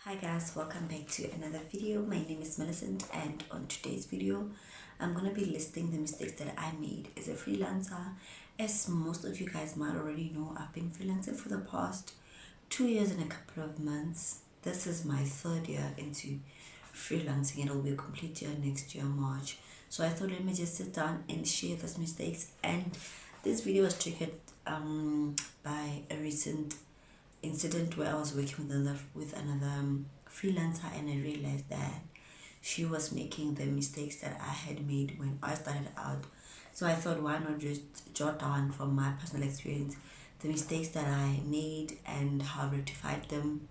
Hi guys, welcome back to another video. My name is Millicent, and on today's video I'm gonna be listing the mistakes that I made as a freelancer. As most of you guys might already know, I've been freelancing for the past 2 years and a couple of months. This is my third year into freelancing and it'll be a complete year next year, March. So I thought, let me just sit down and share those mistakes. And this video was triggered by a recent incident where I was working with another freelancer, and I realized that she was making the mistakes that I had made when I started out. So I thought, why not just jot down from my personal experience the mistakes that I made and how I rectified them,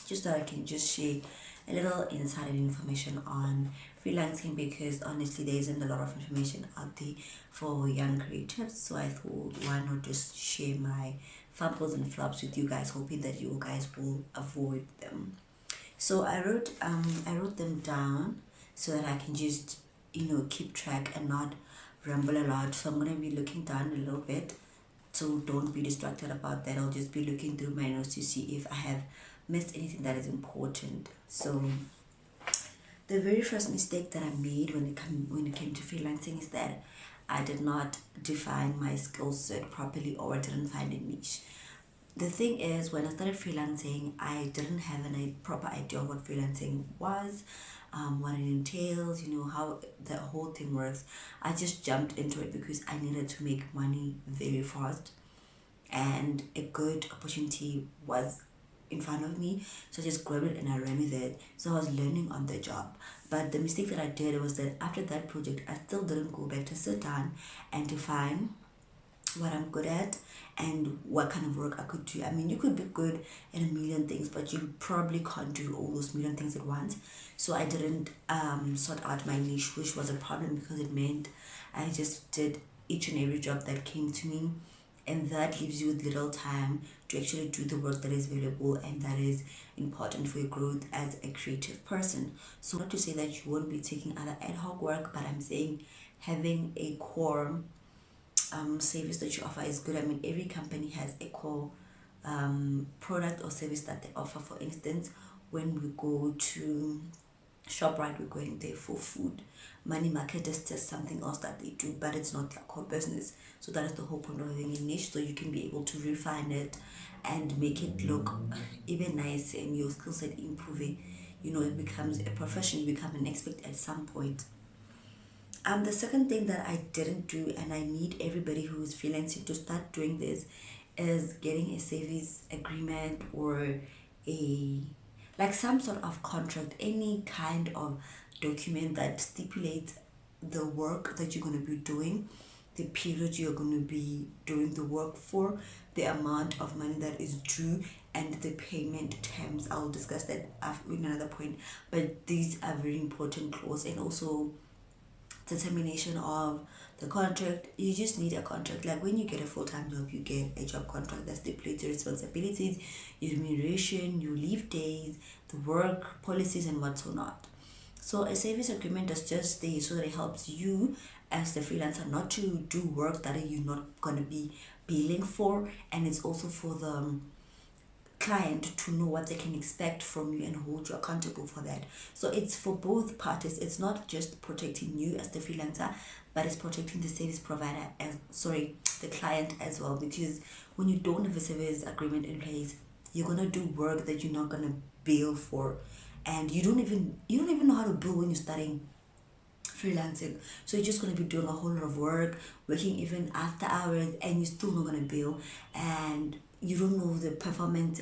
just so I can just share a little insight and information on freelancing, because honestly there isn't a lot of information out there for young creatives. So I thought, why not just share my fumbles and flops with you guys, hoping that you guys will avoid them. So I wrote them down so that I can just keep track and not ramble a lot. So I'm gonna be looking down a little bit, so don't be distracted about that. I'll just be looking through my notes to see if I have missed anything that is important. So the very first mistake that I made when it came to freelancing is that I did not define my skill set properly, or I didn't find a niche. The thing is, when I started freelancing, I didn't have a proper idea of what freelancing was, what it entails, how the whole thing works. I just jumped into it because I needed to make money very fast, and a good opportunity was in front of me. So I just grabbed it and I ran with it. So I was learning on the job. But the mistake that I did was that after that project, I still didn't go back to sit down and define what I'm good at and what kind of work I could do. I mean, you could be good at a million things, but you probably can't do all those million things at once. So I didn't sort out my niche, which was a problem because it meant I just did each and every job that came to me, and that leaves you with little time to actually do the work that is valuable and that is important for your growth as a creative person. So not to say that you won't be taking other ad hoc work, but I'm saying having a core service that you offer is good. I mean, every company has a core product or service that they offer. For instance, when we go to ShopRite, we're going there for food. Money Market is just something else that they do, but it's not their core business. So that is the whole point of having a niche, so you can be able to refine it and make it look even nice, and your skill set improving. It becomes a profession, you become an expert at some point. The second thing that I didn't do, and I need everybody who is freelancing to start doing this, is getting a service agreement or some sort of contract, any kind of document that stipulates the work that you're going to be doing, the period you're going to be doing the work for, the amount of money that is due, and the payment terms. I'll discuss that in another point, but these are very important clauses. And also determination of the contract. You just need a contract. Like when you get a full-time job, you get a job contract that stipulates your responsibilities, your remuneration, your leave days, the work policies, and what's or not. So a service agreement is just there so that it helps you as the freelancer not to do work that you're not going to be billing for, and it's also for the client to know what they can expect from you and hold you accountable for that. So it's for both parties. It's not just protecting you as the freelancer, but it's protecting the service provider the client as well, because when you don't have a service agreement in place, you're gonna do work that you're not gonna bill for, and you don't even know how to bill when you're starting freelancing. So you're just going to be doing a whole lot of work, working even after hours, and you're still not going to bill, and you don't know the performance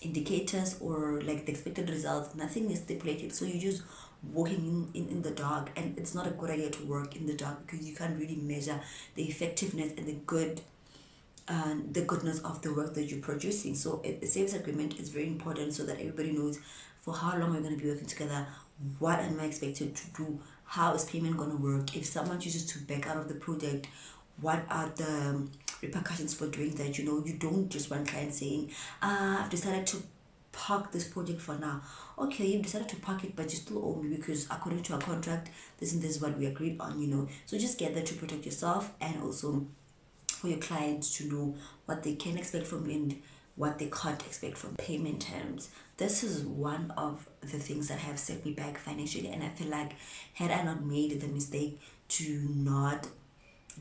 indicators or like the expected results. Nothing is stipulated, so you're just walking in the dark, and it's not a good idea to work in the dark because you can't really measure the effectiveness and the goodness of the work that you're producing. So a service agreement is very important so that everybody knows for how long we're going to be working together, what am I expected to do, how is payment going to work. If someone chooses to back out of the project, what are the repercussions for doing that? You don't just want clients saying, I've decided to park this project for now. Okay, you've decided to park it, but you still owe me because according to our contract, this and this is what we agreed on. So just get there to protect yourself and also for your clients to know what they can expect from you, and what they can't expect from payment terms. This is one of the things that have set me back financially, and I feel like had I not made the mistake to not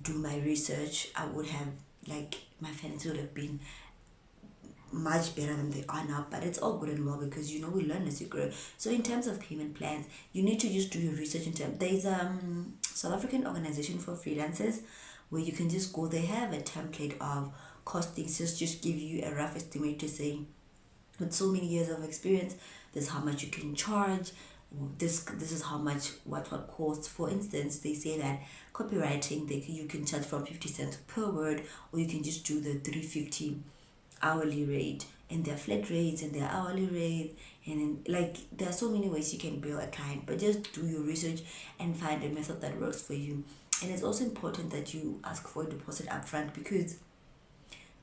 do my research, I would have, like, my finances would have been much better than they are now. But it's all good and well, because you know, we learn as you grow. So in terms of payment plans, you need to just do your research. In terms, there's South African organization for freelancers where you can just go. They have a template of costings, just give you a rough estimate to say, with so many years of experience, this is how much you can charge. This is how much what costs. For instance, they say that copywriting, you can charge from 50 cents per word, or you can just do the 350 hourly rate, and their flat rates and their hourly rate, and then, like, there are so many ways you can bill a client. But just do your research and find a method that works for you. And it's also important that you ask for a deposit upfront, because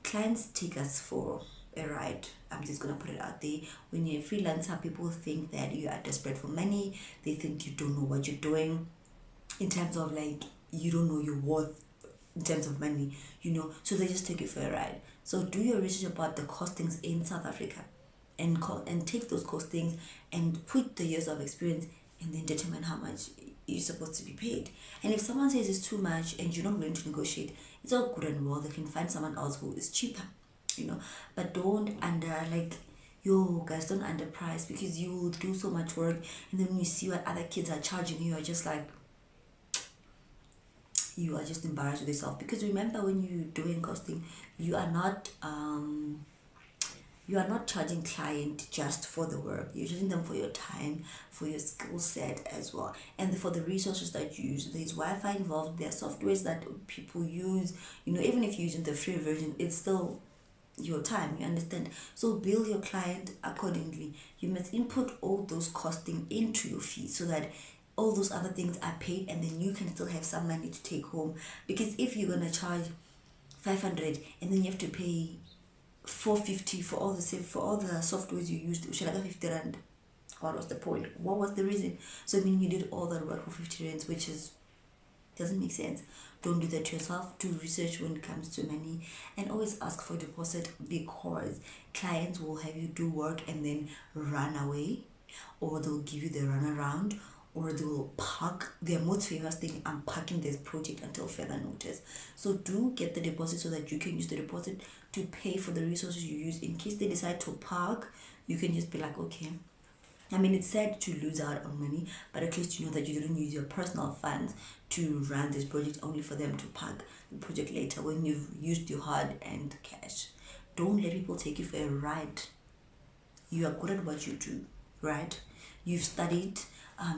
clients take us for a ride. I'm just gonna put it out there. When you're a freelancer, people think that you are desperate for money. They think you don't know what you're doing, in terms of, like, you don't know your worth in terms of money, you know. So they just take you for a ride. So do your research about the costings in South Africa, and take those costings and put the years of experience, and then determine how much you're supposed to be paid. And if someone says it's too much and you're not willing to negotiate, it's all good and well. They can find someone else who is cheaper, you know. But don't guys, don't underprice, because you will do so much work, and then when you see what other kids are charging, you are just like, you are just embarrassed with yourself. Because remember, when you're doing costing, you are not charging client just for the work. You're charging them for your time, for your skill set as well, and for the resources that you use. There's Wi-Fi involved, there are softwares that people use, you know. Even if you're using the free version, it's still your time, you understand? So bill your client accordingly. You must input all those costing into your fee, so that all those other things are paid, and then you can still have some money to take home. Because if you're gonna charge 500 and then you have to pay 450 for all the softwares you used, should I get 50 rand? What was the point? What was the reason? So I mean, you did all that work for 50 rands, which doesn't make sense. Don't do that to yourself. Do research when it comes to money, and always ask for a deposit, because clients will have you do work and then run away, or they'll give you the runaround, or they will park. Their most famous thing, I'm parking this project until further notice. So do get the deposit, so that you can use the deposit to pay for the resources you use. In case they decide to park, you can just be like, okay. I mean, it's sad to lose out on money, but at least you know that you didn't use your personal funds to run this project, only for them to park the project later when you've used your hard-earned cash. Don't let people take you for a ride. You are good at what you do, right? You've studied,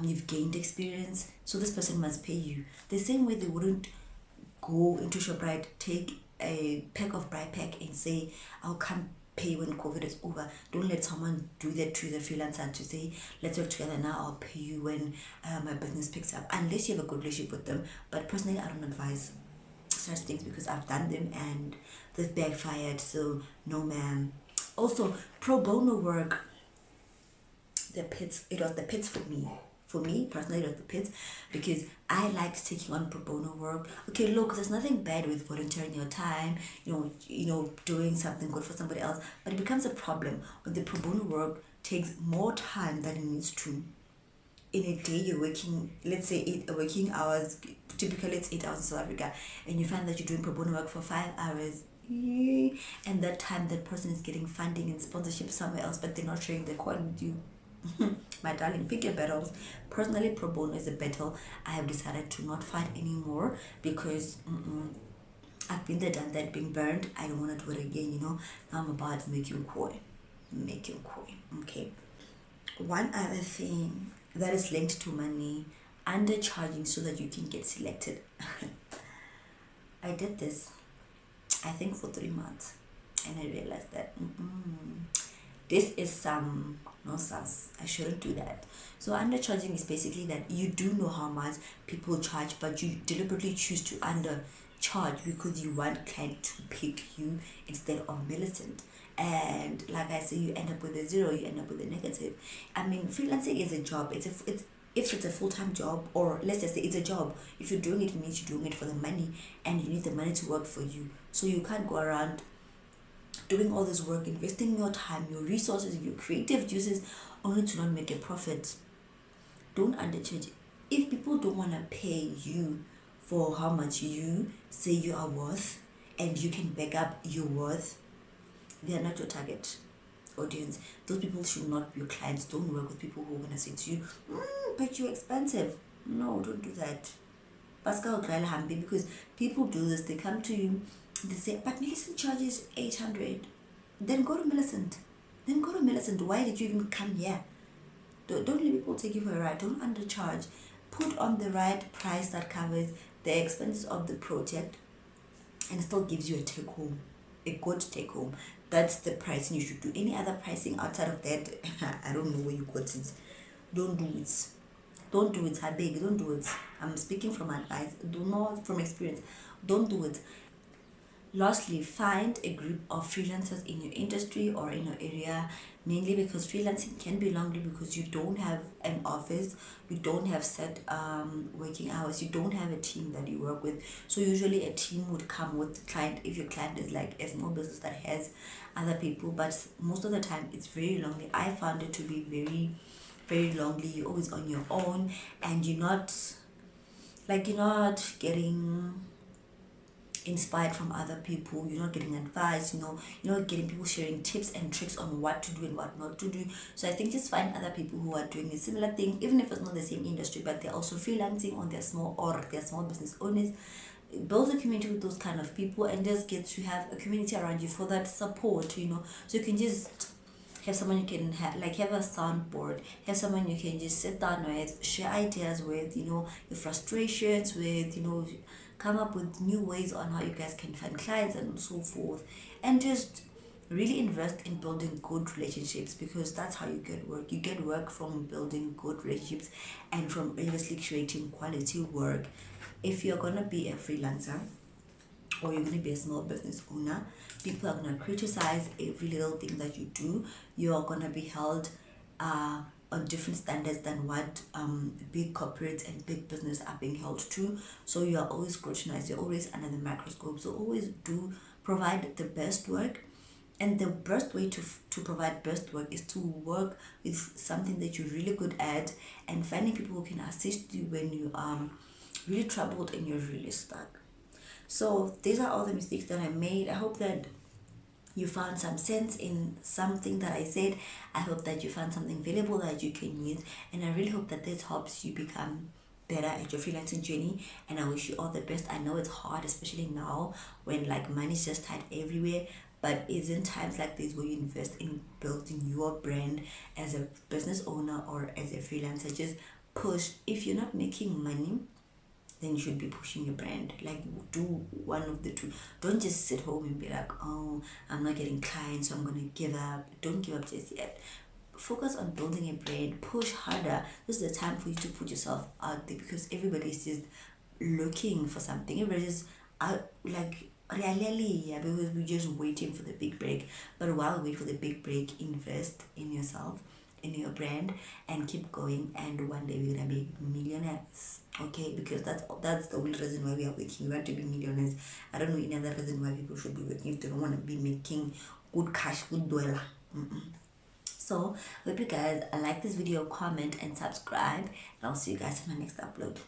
you've gained experience, so this person must pay you. The same way they wouldn't go into ShopRite, take a pack of Bright Pack and say, I'll come pay when COVID is over. Don't let someone do that to the freelancer, to say, let's work together now, I'll pay you when my business picks up, unless you have a good relationship with them. But personally, I don't advise such things, because I've done them and they've backfired. So no, ma'am. Also, pro bono work, it was the pits for me. For me personally, it was the pits, because I liked taking on pro bono work. Okay, look, there's nothing bad with volunteering your time, you know, doing something good for somebody else, but it becomes a problem when the pro bono work takes more time than it needs to. In a day, you're working, let's say, 8 working hours. Typically it's 8 hours in South Africa, and you find that you're doing pro bono work for 5 hours, and that time that person is getting funding and sponsorship somewhere else, but they're not sharing the coin with you. My darling, pick your battles. Personally, pro bono is a battle I have decided to not fight anymore, because I've been there, done that, being burned. I don't want to do it again, you know. Now I'm about making coin. Okay. One other thing that is linked to money, undercharging so that you can get selected. I did this, I think, for 3 months, and I realized that this is some nonsense. I shouldn't do that. So undercharging is basically that you do know how much people charge, but you deliberately choose to undercharge because you want client to pick you instead of Millicent. And like I say, you end up with a zero, you end up with a negative. I mean, freelancing is a job. If it's a full-time job, or let's just say it's a job, if you're doing it, it means you're doing it for the money, and you need the money to work for you. So you can't go around doing all this work, investing your time, your resources, your creative juices, only to not make a profit. Don't undercharge. If people don't want to pay you for how much you say you are worth, and you can back up your worth, they are not your target audience. Those people should not be your clients. Don't work with people who are gonna say to you, but you're expensive. No, don't do that. Pascal Hambi, because people do this. They come to you, they say, but Millicent charges 800. Then go to Millicent. Why did you even come here? Don't let people take you for a ride. Don't undercharge. Put on the right price that covers the expenses of the project and still gives you a take home, a good take home. That's the pricing you should do. Any other pricing outside of that, I don't know where you got it. Don't do it. Don't do it. I beg, don't do it. I'm speaking from advice. Do not from experience. Don't do it. Lastly, find a group of freelancers in your industry or in your area, mainly because freelancing can be lonely because you don't have an office, you don't have set working hours, you don't have a team that you work with. So usually a team would come with the client if your client is like a small business that has other people, but most of the time it's very lonely. I found it to be very, very lonely. You're always on your own, and you're not getting inspired from other people. You're not getting advice, you're not getting people sharing tips and tricks on what to do and what not to do. So I think just find other people who are doing a similar thing, even if it's not the same industry, but they're also freelancing on their small business owners. Build a community with those kind of people and just get to have a community around you for that support, so you can just have someone you can have a soundboard, have someone you can just sit down with, share ideas with, your frustrations with, come up with new ways on how you guys can find clients and so forth, and just really invest in building good relationships, because that's how you get work. You get work from building good relationships and from endlessly creating quality work. If you're gonna be a freelancer or you're going to be a small business owner, people are going to criticize every little thing that you do. You are going to be held on different standards than what big corporates and big business are being held to. So you are always scrutinized, you're always under the microscope. So always do provide the best work. And the best way to provide best work is to work with something that you're really good at, and finding people who can assist you when you are really troubled and you're really stuck. So these are all the mistakes that I made. I hope that you found some sense in something that I said. I hope that you found something valuable that you can use, and I really hope that this helps you become better at your freelancing journey. And I wish you all the best. I know it's hard, especially now when money's just tight everywhere, but it's in times like this where you invest in building your brand as a business owner or as a freelancer. Just push. If you're not making money, then you should be pushing your brand. Do one of the two. Don't just sit home and be like, oh, I'm not getting clients, so I'm gonna give up. Don't give up just yet. Focus on building a brand. Push harder. This is the time for you to put yourself out there, because everybody's just looking for something. Everybody's out really, because we're just waiting for the big break. But while we wait for the big break, invest in yourself, in your brand, and keep going. And one day we're gonna be millionaires. Okay, because that's the only reason why we are working. We want to be millionaires. I don't know any other reason why people should be working if they don't want to be making good cash, good dollar. So hope you guys like this video, comment and subscribe, and I'll see you guys in my next upload.